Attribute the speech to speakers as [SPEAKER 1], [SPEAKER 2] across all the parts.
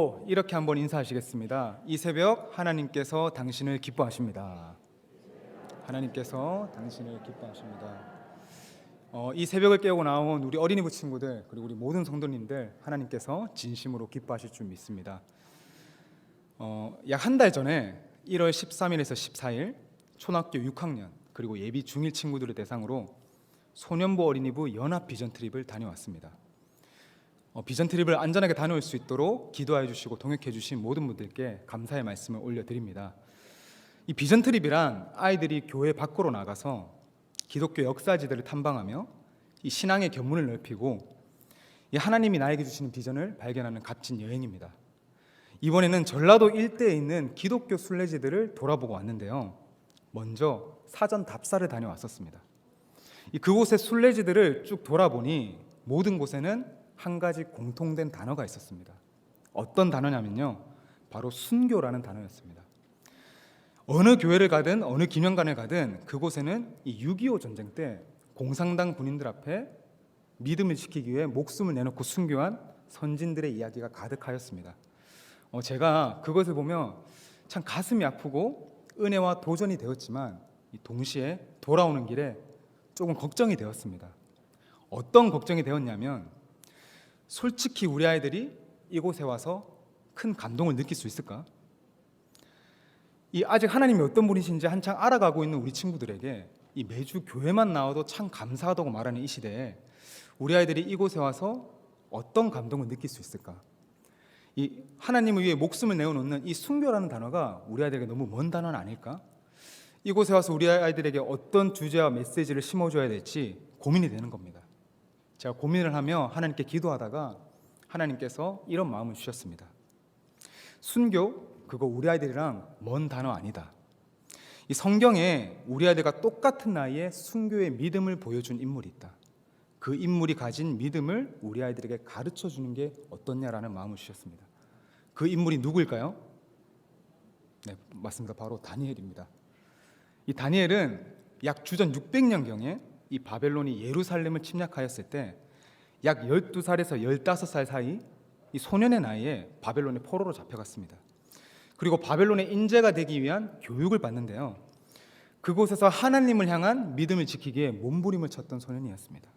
[SPEAKER 1] 또 이렇게 한번 인사하시겠습니다. 이 새벽 하나님께서 당신을 기뻐하십니다. 하나님께서 당신을 기뻐하십니다. 이 새벽을 깨우고 나온 우리 어린이부 친구들 그리고 우리 모든 성도님들 하나님께서 진심으로 기뻐하실 줄 믿습니다. 약 한 달 전에 1월 13일에서 14일 초등학교 6학년 그리고 예비 중1 친구들을 대상으로 소년부 어린이부 연합 비전 트립을 다녀왔습니다. 비전 트립을 안전하게 다녀올 수 있도록 기도해 주시고 동역해 주신 모든 분들께 감사의 말씀을 올려드립니다. 이 비전 트립이란 아이들이 교회 밖으로 나가서 기독교 역사지들을 탐방하며 이 신앙의 견문을 넓히고 이 하나님이 나에게 주시는 비전을 발견하는 값진 여행입니다. 이번에는 전라도 일대에 있는 기독교 순례지들을 돌아보고 왔는데요. 먼저 사전 답사를 다녀왔었습니다. 그곳의 순례지들을 쭉 돌아보니 모든 곳에는 한 가지 공통된 단어가 있었습니다. 어떤 단어냐면요, 바로 순교라는 단어였습니다. 어느 교회를 가든 어느 기념관을 가든 그곳에는 이 6.25 전쟁 때 공산당 군인들 앞에 믿음을 지키기 위해 목숨을 내놓고 순교한 선진들의 이야기가 가득하였습니다. 제가 그것을 보며 참 가슴이 아프고 은혜와 도전이 되었지만 동시에 돌아오는 길에 조금 걱정이 되었습니다. 어떤 걱정이 되었냐면 솔직히 우리 아이들이 이곳에 와서 큰 감동을 느낄 수 있을까? 아직 하나님이 어떤 분이신지 한창 알아가고 있는 우리 친구들에게 매주 교회만 나와도 참 감사하다고 말하는 이 시대에 우리 아이들이 이곳에 와서 어떤 감동을 느낄 수 있을까? 하나님을 위해 목숨을 내어놓는 이 순교라는 단어가 우리 아이들에게 너무 먼 단어는 아닐까? 이곳에 와서 우리 아이들에게 어떤 주제와 메시지를 심어줘야 될지 고민이 되는 겁니다. 제가 고민을 하며 하나님께 기도하다가 하나님께서 이런 마음을 주셨습니다. 순교, 그거 우리 아이들이랑 먼 단어 아니다. 이 성경에 우리 아이들과 똑같은 나이에 순교의 믿음을 보여준 인물이 있다. 그 인물이 가진 믿음을 우리 아이들에게 가르쳐 주는 게 어떻냐라는 마음을 주셨습니다. 그 인물이 누구일까요? 네, 맞습니다. 바로 다니엘입니다. 이 다니엘은 약 주전 600년경에 이 바벨론이 예루살렘을 침략하였을 때 약 12살에서 15살 사이 이 소년의 나이에 바벨론의 포로로 잡혀갔습니다. 그리고 바벨론의 인재가 되기 위한 교육을 받는데요. 그곳에서 하나님을 향한 믿음을 지키기에 몸부림을 쳤던 소년이었습니다.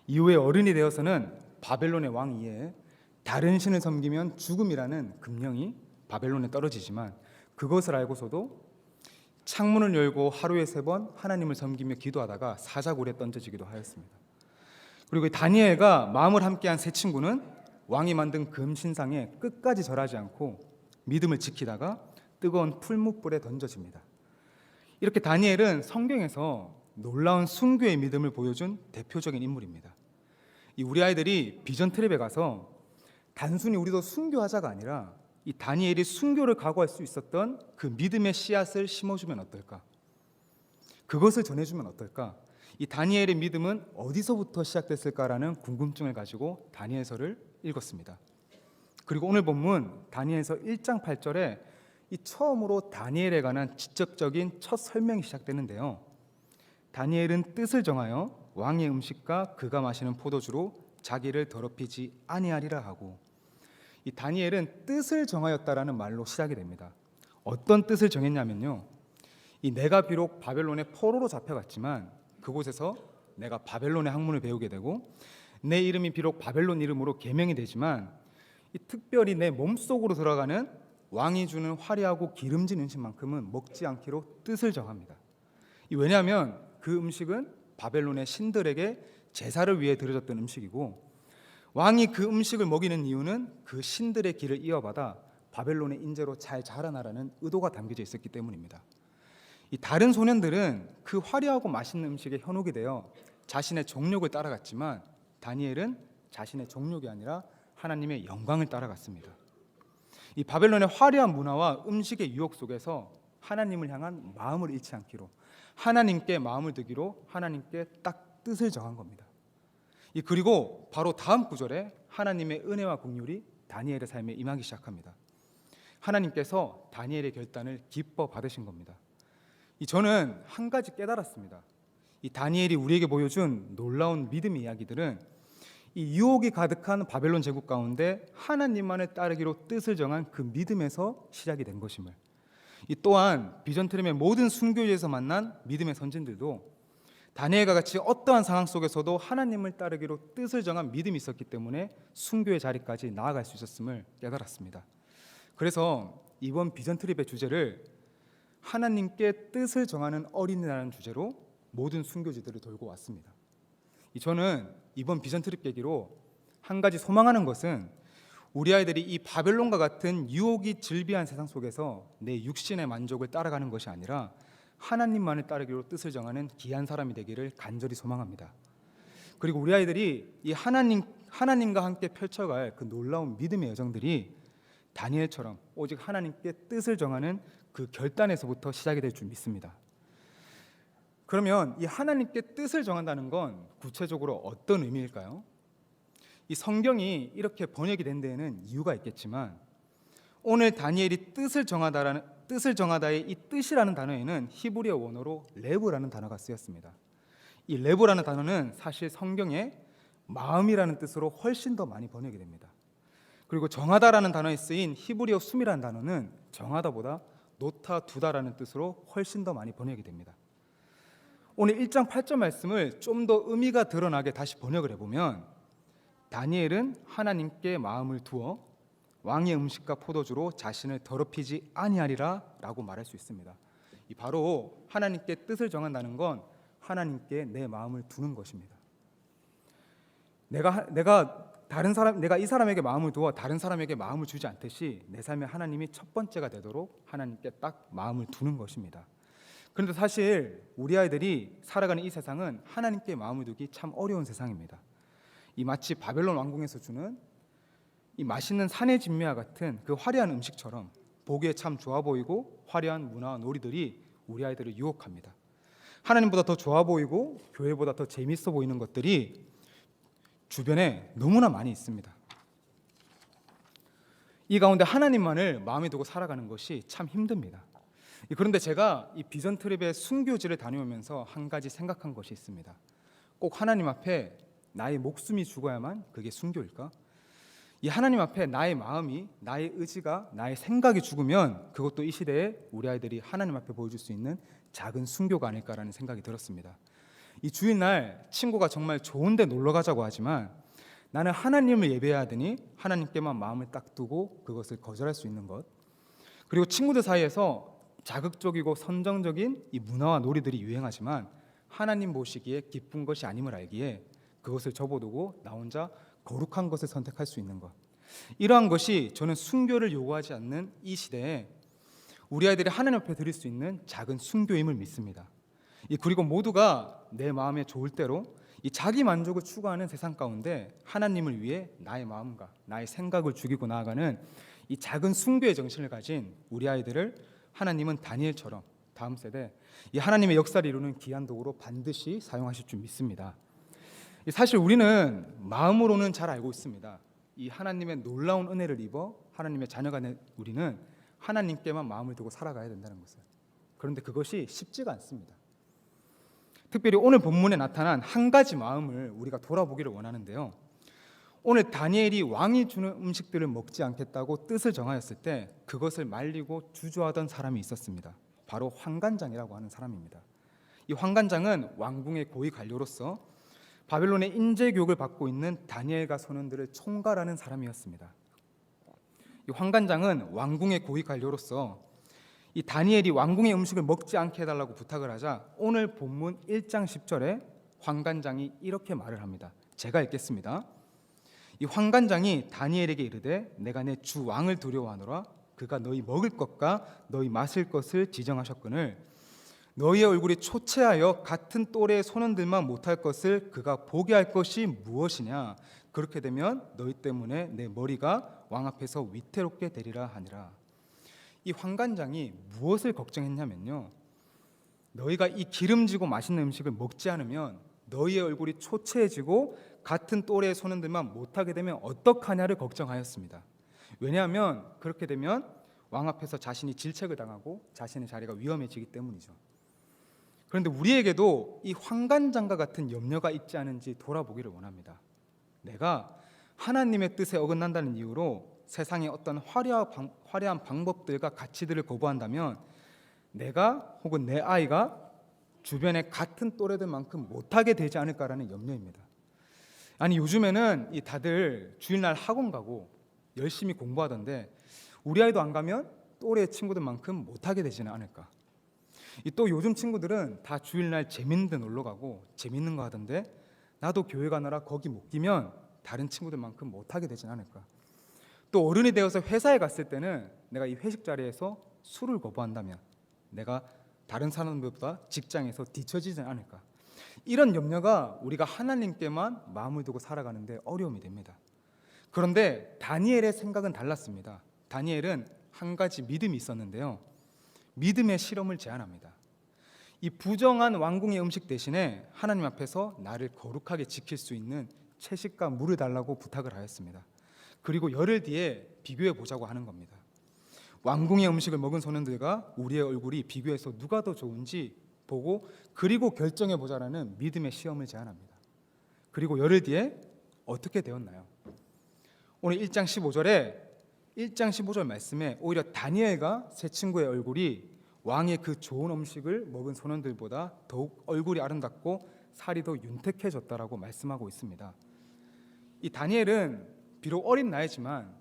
[SPEAKER 1] 이후에 어른이 되어서는 바벨론의 왕 이에 다른 신을 섬기면 죽음이라는 금령이 바벨론에 떨어지지만 그것을 알고서도 창문을 열고 하루에 3번 하나님을 섬기며 기도하다가 사자굴에 던져지기도 하였습니다. 그리고 다니엘과 마음을 함께한 세 친구는 왕이 만든 금신상에 끝까지 절하지 않고 믿음을 지키다가 뜨거운 풀무불에 던져집니다. 이렇게 다니엘은 성경에서 놀라운 순교의 믿음을 보여준 대표적인 인물입니다. 우리 아이들이 비전 트립에 가서 단순히 우리도 순교하자가 아니라 이 다니엘이 순교를 각오할 수 있었던 그 믿음의 씨앗을 심어주면 어떨까? 그것을 전해주면 어떨까? 이 다니엘의 믿음은 어디서부터 시작됐을까라는 궁금증을 가지고 다니엘서를 읽었습니다. 그리고 오늘 본문 다니엘서 1장 8절에 이 처음으로 다니엘에 관한 직접적인 첫 설명이 시작되는데요. 다니엘은 뜻을 정하여 왕의 음식과 그가 마시는 포도주로 자기를 더럽히지 아니하리라 하고, 이 다니엘은 뜻을 정하였다라는 말로 시작이 됩니다. 어떤 뜻을 정했냐면요, 내가 비록 바벨론의 포로로 잡혀갔지만 그곳에서 내가 바벨론의 학문을 배우게 되고 내 이름이 비록 바벨론 이름으로 개명이 되지만 특별히 내 몸속으로 들어가는 왕이 주는 화려하고 기름진 음식만큼은 먹지 않기로 뜻을 정합니다. 왜냐하면 그 음식은 바벨론의 신들에게 제사를 위해 드려졌던 음식이고 왕이 그 음식을 먹이는 이유는 그 신들의 길을 이어받아 바벨론의 인재로 잘 자라나라는 의도가 담겨져 있었기 때문입니다. 다른 소년들은 그 화려하고 맛있는 음식에 현혹이 되어 자신의 정욕을 따라갔지만 다니엘은 자신의 정욕이 아니라 하나님의 영광을 따라갔습니다. 이 바벨론의 화려한 문화와 음식의 유혹 속에서 하나님을 향한 마음을 잃지 않기로, 하나님께 마음을 두기로 하나님께 딱 뜻을 정한 겁니다. 그리고 바로 다음 구절에 하나님의 은혜와 긍휼이 다니엘의 삶에 임하기 시작합니다. 하나님께서 다니엘의 결단을 기뻐 받으신 겁니다. 저는 한 가지 깨달았습니다. 다니엘이 우리에게 보여준 놀라운 믿음의 이야기들은 이 유혹이 가득한 바벨론 제국 가운데 하나님만을 따르기로 뜻을 정한 그 믿음에서 시작이 된 것임을, 이 또한 비전트림의 모든 순교지에서 만난 믿음의 선진들도 다니엘과 같이 어떠한 상황 속에서도 하나님을 따르기로 뜻을 정한 믿음이 있었기 때문에 순교의 자리까지 나아갈 수 있었음을 깨달았습니다. 그래서 이번 비전 트립의 주제를 하나님께 뜻을 정하는 어린이라는 주제로 모든 순교지들을 돌고 왔습니다. 저는 이번 비전 트립 계기로 한 가지 소망하는 것은 우리 아이들이 이 바벨론과 같은 유혹이 즐비한 세상 속에서 내 육신의 만족을 따라가는 것이 아니라 하나님만을 따르기로 뜻을 정하는 귀한 사람이 되기를 간절히 소망합니다. 그리고 우리 아이들이 이 하나님과 함께 펼쳐갈 그 놀라운 믿음의 여정들이 다니엘처럼 오직 하나님께 뜻을 정하는 그 결단에서부터 시작이 될 줄 믿습니다. 그러면 이 하나님께 뜻을 정한다는 건 구체적으로 어떤 의미일까요? 이 성경이 이렇게 번역이 된 데에는 이유가 있겠지만, 오늘 다니엘이 뜻을 정하다의 이 뜻이라는 단어에는 히브리어 원어로 레브라는 단어가 쓰였습니다. 이 레브라는 단어는 사실 성경에 마음이라는 뜻으로 훨씬 더 많이 번역이 됩니다. 그리고 정하다라는 단어에 쓰인 히브리어 숨이라는 단어는 정하다보다 놓다 두다라는 뜻으로 훨씬 더 많이 번역이 됩니다. 오늘 1장 8절 말씀을 좀 더 의미가 드러나게 다시 번역을 해보면, 다니엘은 하나님께 마음을 두어 왕의 음식과 포도주로 자신을 더럽히지 아니하리라 라고 말할 수 있습니다. 바로 하나님께 뜻을 정한다는 건 하나님께 내 마음을 두는 것입니다. 내가 이 사람에게 마음을 두어 다른 사람에게 마음을 주지 않듯이 내 삶에 하나님이 첫 번째가 되도록 하나님께 딱 마음을 두는 것입니다. 그런데 사실 우리 아이들이 살아가는 이 세상은 하나님께 마음을 두기 참 어려운 세상입니다. 이 마치 바벨론 왕궁에서 주는 이 맛있는 산의 진미와 같은 그 화려한 음식처럼 보기에 참 좋아 보이고 화려한 문화와 놀이들이 우리 아이들을 유혹합니다. 하나님보다 더 좋아 보이고 교회보다 더 재밌어 보이는 것들이 주변에 너무나 많이 있습니다. 이 가운데 하나님만을 마음에 두고 살아가는 것이 참 힘듭니다. 그런데 제가 이 비전 트립의 순교지를 다녀오면서 한 가지 생각한 것이 있습니다. 꼭 하나님 앞에 나의 목숨이 죽어야만 그게 순교일까? 이 하나님 앞에 나의 마음이, 나의 의지가, 나의 생각이 죽으면 그것도 이 시대에 우리 아이들이 하나님 앞에 보여줄 수 있는 작은 순교가 아닐까라는 생각이 들었습니다. 이 주일날 친구가 정말 좋은데 놀러 가자고 하지만 나는 하나님을 예배해야 하더니 하나님께만 마음을 딱 두고 그것을 거절할 수 있는 것, 그리고 친구들 사이에서 자극적이고 선정적인 이 문화와 놀이들이 유행하지만 하나님 보시기에 기쁜 것이 아님을 알기에 그것을 접어두고 나 혼자 거룩한 것을 선택할 수 있는 것, 이러한 것이 저는 순교를 요구하지 않는 이 시대에 우리 아이들이 하나님 앞에 드릴 수 있는 작은 순교임을 믿습니다. 그리고 모두가 내 마음에 좋을 대로 이 자기 만족을 추구하는 세상 가운데 하나님을 위해 나의 마음과 나의 생각을 죽이고 나아가는 이 작은 순교의 정신을 가진 우리 아이들을 하나님은 다니엘처럼 다음 세대 이 하나님의 역사를 이루는 귀한 도구로 반드시 사용하실 줄 믿습니다. 사실 우리는 마음으로는 잘 알고 있습니다. 이 하나님의 놀라운 은혜를 입어 하나님의 자녀가 된 우리는 하나님께만 마음을 두고 살아가야 된다는 것을. 그런데 그것이 쉽지가 않습니다. 특별히 오늘 본문에 나타난 한 가지 마음을 우리가 돌아보기를 원하는데요. 오늘 다니엘이 왕이 주는 음식들을 먹지 않겠다고 뜻을 정하였을 때 그것을 말리고 주저하던 사람이 있었습니다. 바로 환관장이라고 하는 사람입니다. 이 환관장은 왕궁의 고위 관료로서 바벨론의 인재교육을 받고 있는 다니엘과 선원들을 총괄하는 사람이었습니다. 이 환관장은 왕궁의 고위 관료로서 이 다니엘이 왕궁의 음식을 먹지 않게 해달라고 부탁을 하자 오늘 본문 1장 10절에 환관장이 이렇게 말을 합니다. 제가 읽겠습니다. 이 환관장이 다니엘에게 이르되 내가 내 주 왕을 두려워하노라. 그가 너희 먹을 것과 너희 마실 것을 지정하셨거늘 너희의 얼굴이 초췌하여 같은 또래의 소년들만 못할 것을 그가 보게 할 것이 무엇이냐. 그렇게 되면 너희 때문에 내 머리가 왕 앞에서 위태롭게 되리라 하니라. 이 환관장이 무엇을 걱정했냐면요, 너희가 이 기름지고 맛있는 음식을 먹지 않으면 너희의 얼굴이 초췌해지고 같은 또래의 소년들만 못하게 되면 어떡하냐를 걱정하였습니다. 왜냐하면 그렇게 되면 왕 앞에서 자신이 질책을 당하고 자신의 자리가 위험해지기 때문이죠. 그런데 우리에게도 이 환관장과 같은 염려가 있지 않은지 돌아보기를 원합니다. 내가 하나님의 뜻에 어긋난다는 이유로 세상의 어떤 화려한 방법들과 가치들을 거부한다면 내가 혹은 내 아이가 주변의 같은 또래들만큼 못하게 되지 않을까라는 염려입니다. 아니 요즘에는 이 다들 주일날 학원 가고 열심히 공부하던데 우리 아이도 안 가면 또래 친구들만큼 못하게 되지는 않을까. 또 요즘 친구들은 다 주일날 재밌는 데 놀러 가고 재밌는 거 하던데 나도 교회 가느라 거기 못 끼면 다른 친구들만큼 못하게 되지는 않을까. 또 어른이 되어서 회사에 갔을 때는 내가 이 회식 자리에서 술을 거부한다면 내가 다른 사람들보다 직장에서 뒤처지지 않을까. 이런 염려가 우리가 하나님께만 마음을 두고 살아가는데 어려움이 됩니다. 그런데 다니엘의 생각은 달랐습니다. 다니엘은 한 가지 믿음이 있었는데요. 믿음의 실험을 제안합니다. 이 부정한 왕궁의 음식 대신에 하나님 앞에서 나를 거룩하게 지킬 수 있는 채식과 물을 달라고 부탁을 하였습니다. 그리고 열흘 뒤에 비교해 보자고 하는 겁니다. 왕궁의 음식을 먹은 소년들과 우리의 얼굴이 비교해서 누가 더 좋은지 보고 그리고 결정해 보자라는 믿음의 시험을 제안합니다. 그리고 열흘 뒤에 어떻게 되었나요? 오늘 1장 15절 말씀에 오히려 다니엘과 세 친구의 얼굴이 왕의 그 좋은 음식을 먹은 소년들보다 더욱 얼굴이 아름답고 살이 더 윤택해졌다라고 말씀하고 있습니다. 이 다니엘은 비록 어린 나이지만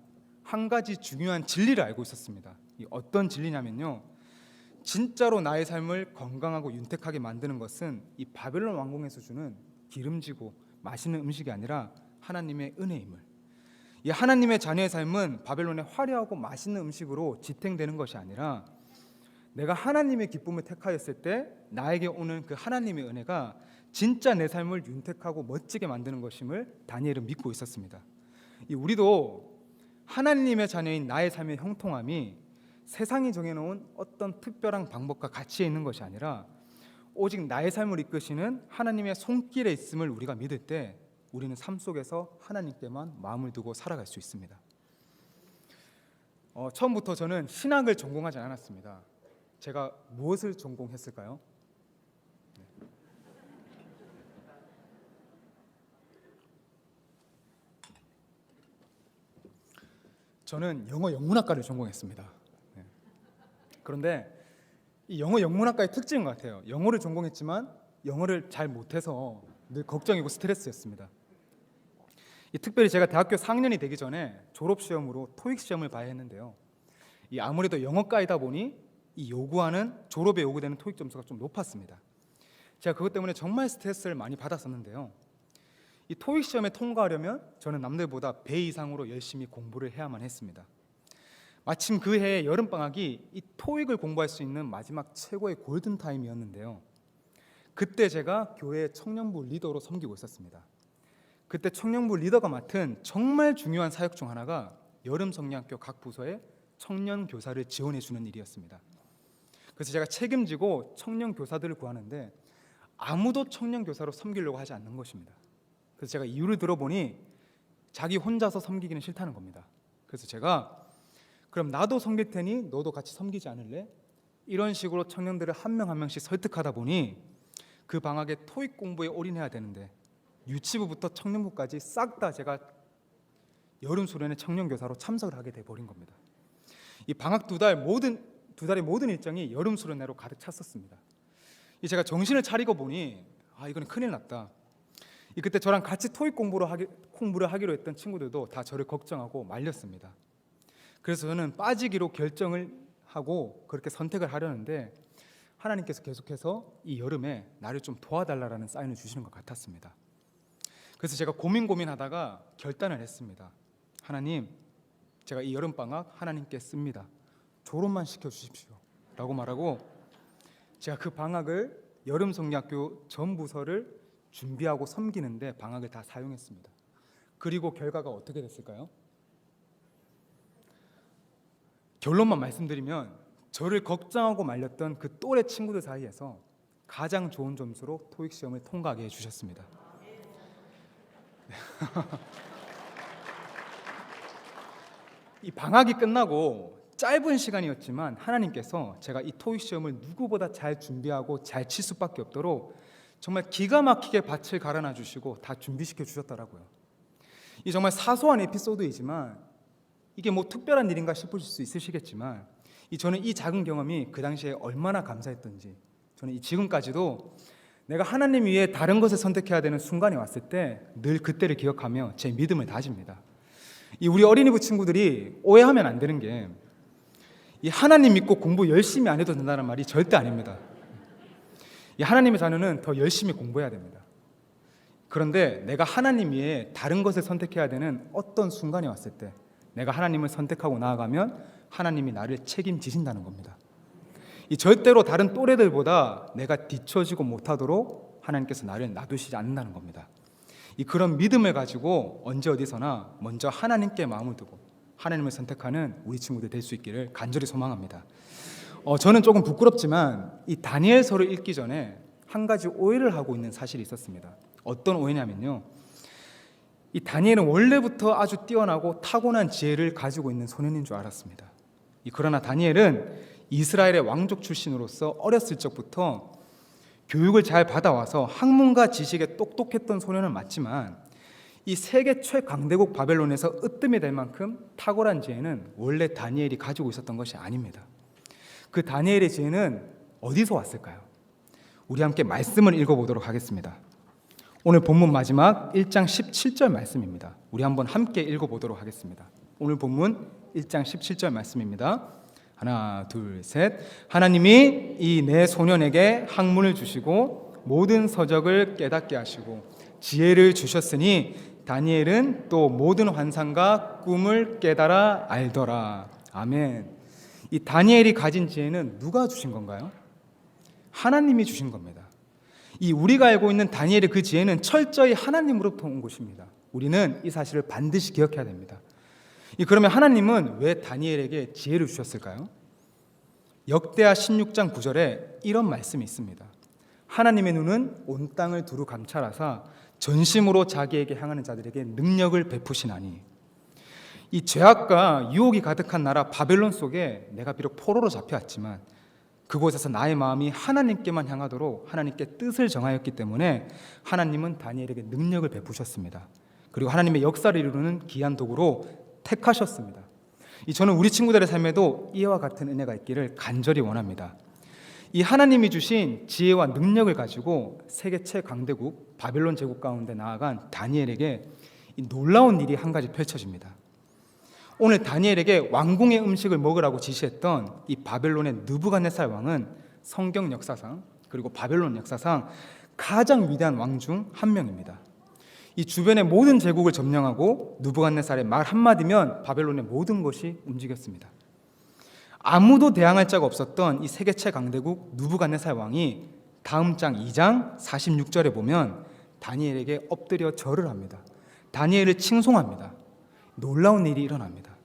[SPEAKER 1] 한 가지 중요한 진리를 알고 있었습니다. 이 어떤 진리냐면요, 진짜로 나의 삶을 건강하고 윤택하게 만드는 것은 이 바벨론 왕궁에서 주는 기름지고 맛있는 음식이 아니라 하나님의 은혜임을, 이 하나님의 자녀의 삶은 바벨론의 화려하고 맛있는 음식으로 지탱되는 것이 아니라 내가 하나님의 기쁨을 택하였을 때 나에게 오는 그 하나님의 은혜가 진짜 내 삶을 윤택하고 멋지게 만드는 것임을 다니엘은 믿고 있었습니다. 우리도 하나님의 자녀인 나의 삶의 형통함이 세상이 정해놓은 어떤 특별한 방법과 가치에 있는 것이 아니라 오직 나의 삶을 이끄시는 하나님의 손길에 있음을 우리가 믿을 때 우리는 삶 속에서 하나님께만 마음을 두고 살아갈 수 있습니다. 처음부터 저는 신학을 전공하지 않았습니다. 제가 무엇을 전공했을까요? 저는 영어 영문학과를 전공했습니다. 그런데 이 영어 영문학과의 특징인 것 같아요. 영어를 전공했지만 영어를 잘 못해서 늘 걱정이고 스트레스였습니다. 특별히 제가 대학교 4학년이 되기 전에 졸업시험으로 토익 시험을 봐야 했는데요. 아무래도 영어과이다 보니 이 졸업에 요구되는 토익 점수가 좀 높았습니다. 제가 그것 때문에 정말 스트레스를 많이 받았었는데요. 이 토익 시험에 통과하려면 저는 남들보다 배 이상으로 열심히 공부를 해야만 했습니다. 마침 그 해의 여름방학이 이 토익을 공부할 수 있는 마지막 최고의 골든타임이었는데요. 그때 제가 교회 청년부 리더로 섬기고 있었습니다. 그때 청년부 리더가 맡은 정말 중요한 사역 중 하나가 여름성리학교 각 부서에 청년 교사를 지원해 주는 일이었습니다. 그래서 제가 책임지고 청년 교사들을 구하는데 아무도 청년 교사로 섬기려고 하지 않는 것입니다. 그래서 제가 이유를 들어보니 자기 혼자서 섬기기는 싫다는 겁니다. 그래서 제가 그럼 나도 섬길 테니 너도 같이 섬기지 않을래? 이런 식으로 청년들을 한 명 한 명씩 설득하다 보니 그 방학에 토익 공부에 올인해야 되는데 유치부부터 청년부까지 싹 다 제가 여름 수련회 청년 교사로 참석을 하게 돼 버린 겁니다. 이 방학 두 달의 모든 일정이 여름 수련회로 가득 찼었습니다. 제가 정신을 차리고 보니 이거는 큰일 났다. 그때 저랑 같이 토익 공부를 하기로 했던 친구들도 다 저를 걱정하고 말렸습니다. 그래서 저는 빠지기로 결정을 하고 그렇게 선택을 하려는데 하나님께서 계속해서 이 여름에 나를 좀 도와달라는 사인을 주시는 것 같았습니다. 그래서 제가 고민하다가 결단을 했습니다. 하나님, 제가 이 여름방학 하나님께 씁니다. 졸업만 시켜주십시오 라고 말하고 제가 그 방학을 여름성리학교 전 부서를 준비하고 섬기는데 방학을 다 사용했습니다. 그리고 결과가 어떻게 됐을까요? 결론만 말씀드리면 저를 걱정하고 말렸던 그 또래 친구들 사이에서 가장 좋은 점수로 토익 시험을 통과하게 해주셨습니다. 이 방학이 끝나고 짧은 시간이었지만 하나님께서 제가 이 토익 시험을 누구보다 잘 준비하고 잘 칠 수밖에 없도록 정말 기가 막히게 밭을 갈아놔 주시고 다 준비시켜 주셨더라고요. 이 정말 사소한 에피소드이지만 이게 뭐 특별한 일인가 싶으실 수 있으시겠지만 저는 이 작은 경험이 그 당시에 얼마나 감사했던지, 저는 지금까지도 내가 하나님 위에 다른 것을 선택해야 되는 순간이 왔을 때 늘 그때를 기억하며 제 믿음을 다집니다. 우리 어린이부 친구들이 오해하면 안 되는 게, 이 하나님 믿고 공부 열심히 안 해도 된다는 말이 절대 아닙니다. 이 하나님의 자녀는 더 열심히 공부해야 됩니다. 그런데 내가 하나님 위에 다른 것을 선택해야 되는 어떤 순간이 왔을 때 내가 하나님을 선택하고 나아가면 하나님이 나를 책임지신다는 겁니다. 절대로 다른 또래들보다 내가 뒤처지고 못하도록 하나님께서 나를 놔두시지 않는다는 겁니다. 그런 믿음을 가지고 언제 어디서나 먼저 하나님께 마음을 두고 하나님을 선택하는 우리 친구들 될 수 있기를 간절히 소망합니다. 저는 조금 부끄럽지만 이 다니엘서를 읽기 전에 한 가지 오해를 하고 있는 사실이 있었습니다. 어떤 오해냐면요, 이 다니엘은 원래부터 아주 뛰어나고 타고난 지혜를 가지고 있는 소년인 줄 알았습니다. 그러나 다니엘은 이스라엘의 왕족 출신으로서 어렸을 적부터 교육을 잘 받아와서 학문과 지식에 똑똑했던 소년은 맞지만 이 세계 최강대국 바벨론에서 으뜸이 될 만큼 탁월한 지혜는 원래 다니엘이 가지고 있었던 것이 아닙니다. 그 다니엘의 지혜는 어디서 왔을까요? 우리 함께 말씀을 읽어보도록 하겠습니다. 오늘 본문 마지막 1장 17절 말씀입니다. 우리 한번 함께 읽어보도록 하겠습니다. 오늘 본문 1장 17절 말씀입니다. 하나, 둘, 셋. 하나님이 이 내 소년에게 학문을 주시고 모든 서적을 깨닫게 하시고 지혜를 주셨으니 다니엘은 또 모든 환상과 꿈을 깨달아 알더라. 아멘. 이 다니엘이 가진 지혜는 누가 주신 건가요? 하나님이 주신 겁니다. 우리가 알고 있는 다니엘의 그 지혜는 철저히 하나님으로부터 온 것입니다. 우리는 이 사실을 반드시 기억해야 됩니다. 그러면 하나님은 왜 다니엘에게 지혜를 주셨을까요? 역대하 16장 9절에 이런 말씀이 있습니다. 하나님의 눈은 온 땅을 두루 감찰하사 전심으로 자기에게 향하는 자들에게 능력을 베푸시나니. 이 죄악과 유혹이 가득한 나라 바벨론 속에 내가 비록 포로로 잡혀왔지만 그곳에서 나의 마음이 하나님께만 향하도록 하나님께 뜻을 정하였기 때문에 하나님은 다니엘에게 능력을 베푸셨습니다. 그리고 하나님의 역사를 이루는 귀한 도구로 택하셨습니다. 저는 우리 친구들의 삶에도 이와 같은 은혜가 있기를 간절히 원합니다. 하나님이 주신 지혜와 능력을 가지고 세계 최강대국 바벨론 제국 가운데 나아간 다니엘에게 놀라운 일이 한 가지 펼쳐집니다. 오늘 다니엘에게 왕궁의 음식을 먹으라고 지시했던 이 바벨론의 느부갓네살 왕은 성경 역사상 그리고 바벨론 역사상 가장 위대한 왕 중 한 명입니다. 주변의 모든 제국을 점령하고 느부갓네살의 말 한마디면 바벨론의 모든 것이 움직였습니다. 아무도 대항할 자가 없었던 이 세계 최강대국 느부갓네살 왕이 다음 장 2장 46절에 보면 다니엘에게 엎드려 절을 합니다. 다니엘을 칭송합니다. 놀라운 일이 일어납니다.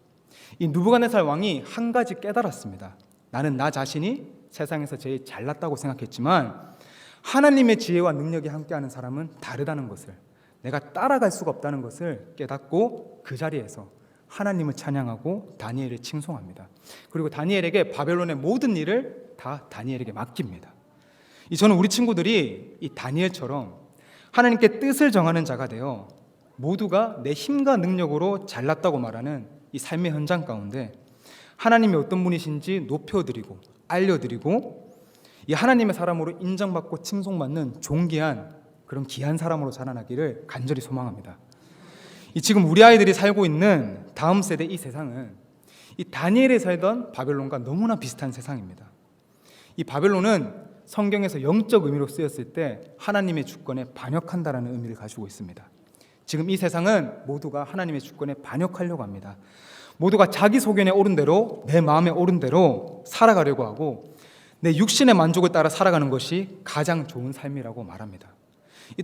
[SPEAKER 1] 느부갓네살 왕이 한 가지 깨달았습니다. 나는 나 자신이 세상에서 제일 잘났다고 생각했지만 하나님의 지혜와 능력이 함께하는 사람은 다르다는 것을, 내가 따라갈 수가 없다는 것을 깨닫고 그 자리에서 하나님을 찬양하고 다니엘을 칭송합니다. 그리고 다니엘에게 바벨론의 모든 일을 다 다니엘에게 맡깁니다. 저는 우리 친구들이 이 다니엘처럼 하나님께 뜻을 정하는 자가 되어 모두가 내 힘과 능력으로 잘났다고 말하는 이 삶의 현장 가운데 하나님이 어떤 분이신지 높여드리고 알려드리고 이 하나님의 사람으로 인정받고 칭송받는 존귀한 그런 귀한 사람으로 자라나기를 간절히 소망합니다. 지금 우리 아이들이 살고 있는 다음 세대 이 세상은 이 다니엘이 살던 바벨론과 너무나 비슷한 세상입니다. 이 바벨론은 성경에서 영적 의미로 쓰였을 때 하나님의 주권에 반역한다라는 의미를 가지고 있습니다. 지금 이 세상은 모두가 하나님의 주권에 반역하려고 합니다. 모두가 자기 소견에 오른 대로, 내 마음에 오른 대로 살아가려고 하고 내 육신의 만족을 따라 살아가는 것이 가장 좋은 삶이라고 말합니다.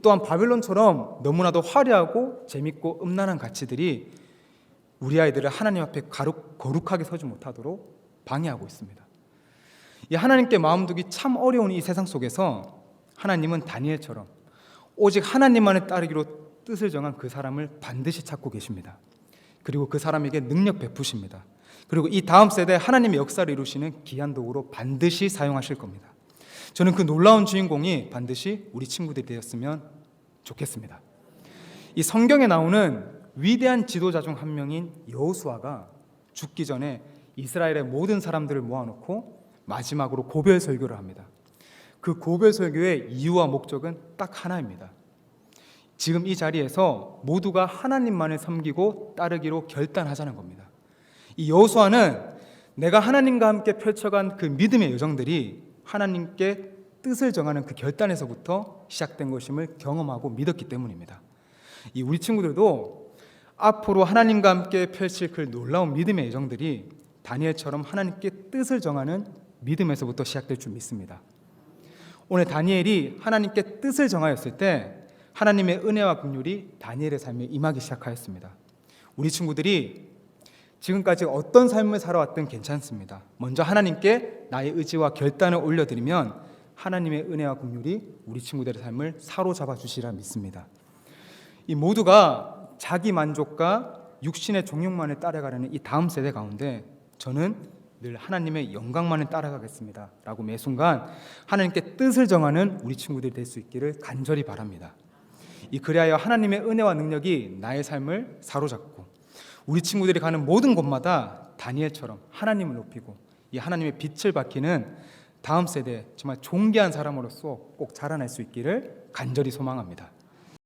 [SPEAKER 1] 또한 바벨론처럼 너무나도 화려하고 재밌고 음란한 가치들이 우리 아이들을 하나님 앞에 거룩하게 서지 못하도록 방해하고 있습니다. 하나님께 마음 두기 참 어려운 이 세상 속에서 하나님은 다니엘처럼 오직 하나님만을 따르기로 뜻을 정한 그 사람을 반드시 찾고 계십니다. 그리고 그 사람에게 능력 베푸십니다. 그리고 이 다음 세대에 하나님의 역사를 이루시는 귀한 도구로 반드시 사용하실 겁니다. 저는 그 놀라운 주인공이 반드시 우리 친구들이 되었으면 좋겠습니다. 이 성경에 나오는 위대한 지도자 중 한 명인 여호수아가 죽기 전에 이스라엘의 모든 사람들을 모아놓고 마지막으로 고별 설교를 합니다. 그 고별 설교의 이유와 목적은 딱 하나입니다. 지금 이 자리에서 모두가 하나님만을 섬기고 따르기로 결단하자는 겁니다. 이 여호수아는 내가 하나님과 함께 펼쳐간 그 믿음의 여정들이 하나님께 뜻을 정하는 그 결단에서부터 시작된 것임을 경험하고 믿었기 때문입니다. 이 우리 친구들도 앞으로 하나님과 함께 펼칠 그 놀라운 믿음의 여정들이 다니엘처럼 하나님께 뜻을 정하는 믿음에서부터 시작될 줄 믿습니다. 오늘 다니엘이 하나님께 뜻을 정하였을 때 하나님의 은혜와 긍휼이 다니엘의 삶에 임하기 시작하였습니다. 우리 친구들이 지금까지 어떤 삶을 살아왔든 괜찮습니다. 먼저 하나님께 나의 의지와 결단을 올려드리면 하나님의 은혜와 긍휼이 우리 친구들의 삶을 사로잡아 주시리라 믿습니다. 이 모두가 자기 만족과 육신의 종욕만을 따라가려는 이 다음 세대 가운데 저는 늘 하나님의 영광만을 따라가겠습니다 라고 매 순간 하나님께 뜻을 정하는 우리 친구들이 될 수 있기를 간절히 바랍니다. 이 그리하여 하나님의 은혜와 능력이 나의 삶을 사로잡고 우리 친구들이 가는 모든 곳마다 다니엘처럼 하나님을 높이고 이 하나님의 빛을 밝히는 다음 세대 정말 존귀한 사람으로서 꼭 자라날 수 있기를 간절히 소망합니다.